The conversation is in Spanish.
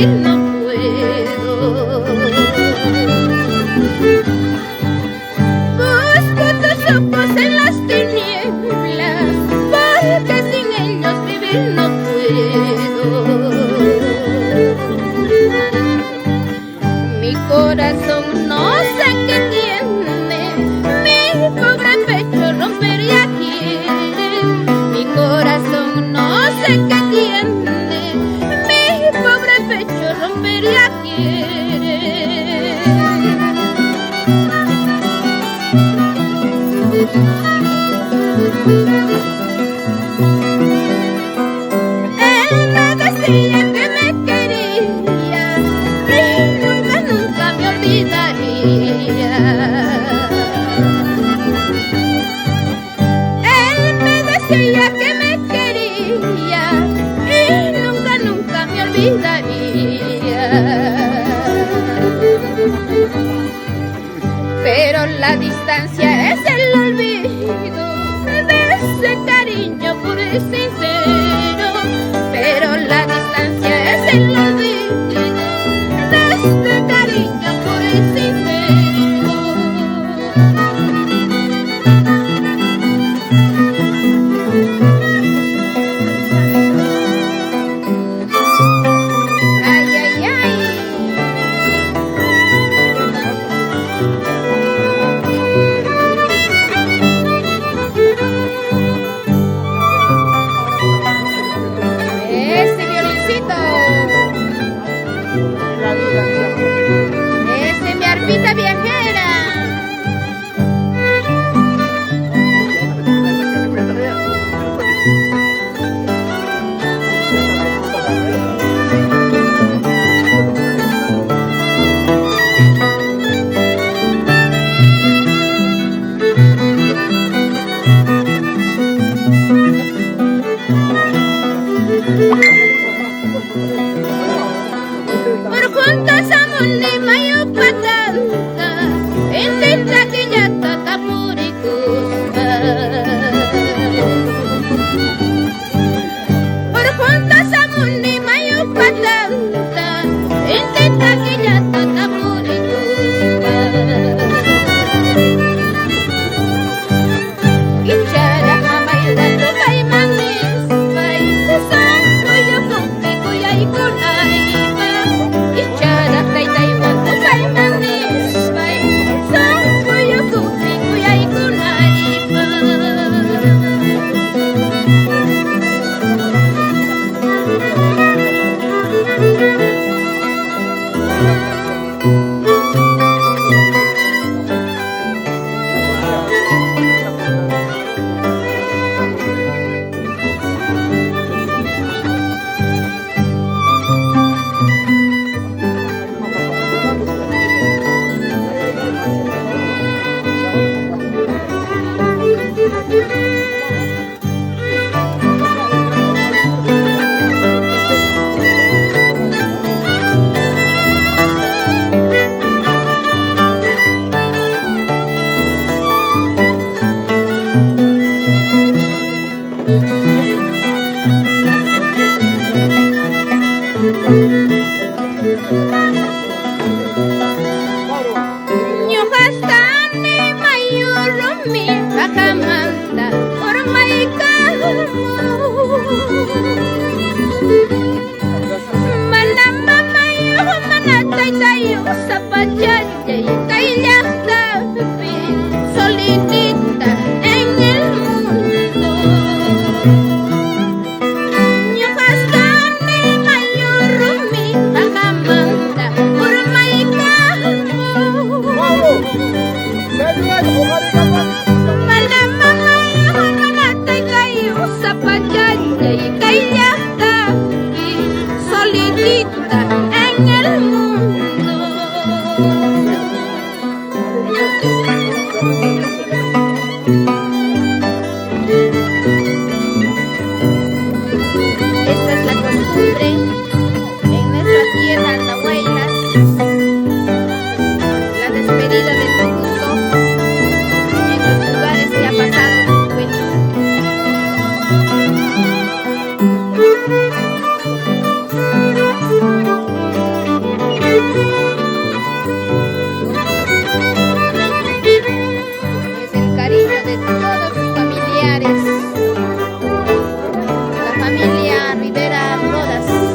vivir no puedo. Busco tus ojos en las tinieblas, porque sin ellos vivir no puedo. Mi corazón no sé qué tiene, mi pobre pecho rompería quiere. Mi corazón no sé qué tiene, mi pobre pecho rompería quiere. Él me decía que me quería y nunca, nunca me olvidaría. Él me decía que me quería y nunca, nunca me olvidaría. Pero la distancia es el olvido de ese cariño puro y sincero. Pero la distancia es el olvido de este cariño puro y sincero. Ay, ay, ay. Ese violincito, ese mi arpita viajera. Por juntas amuni mayo patanta, intenta que ya tata purikusta. Por juntas amuni mayo patanta, intenta que ya tata purikusta. Ichara mamayuda tu kay mangis, bay kusang kuyo kumpi kuyay kunay. Ichara kay taymon tu kay mangis, bay kusang kuyo kumpi kuyay kunay. Nyuhastani mayurumi pakamanta ormaikamu. Manama mayu manatay tayo sa pajayay kailang tabi solidita en el mundo. Nyuhastani mayurumi pakamanta ormaikamu. Manama mayu manatay tayo sa pajayay kailang tabi solidita en el mundo. Esta es la costumbre en nuestra tierra, Andahuaylas, la despedida del mundo en los lugares que ha pasado el cuento. familia Rivera Rodas.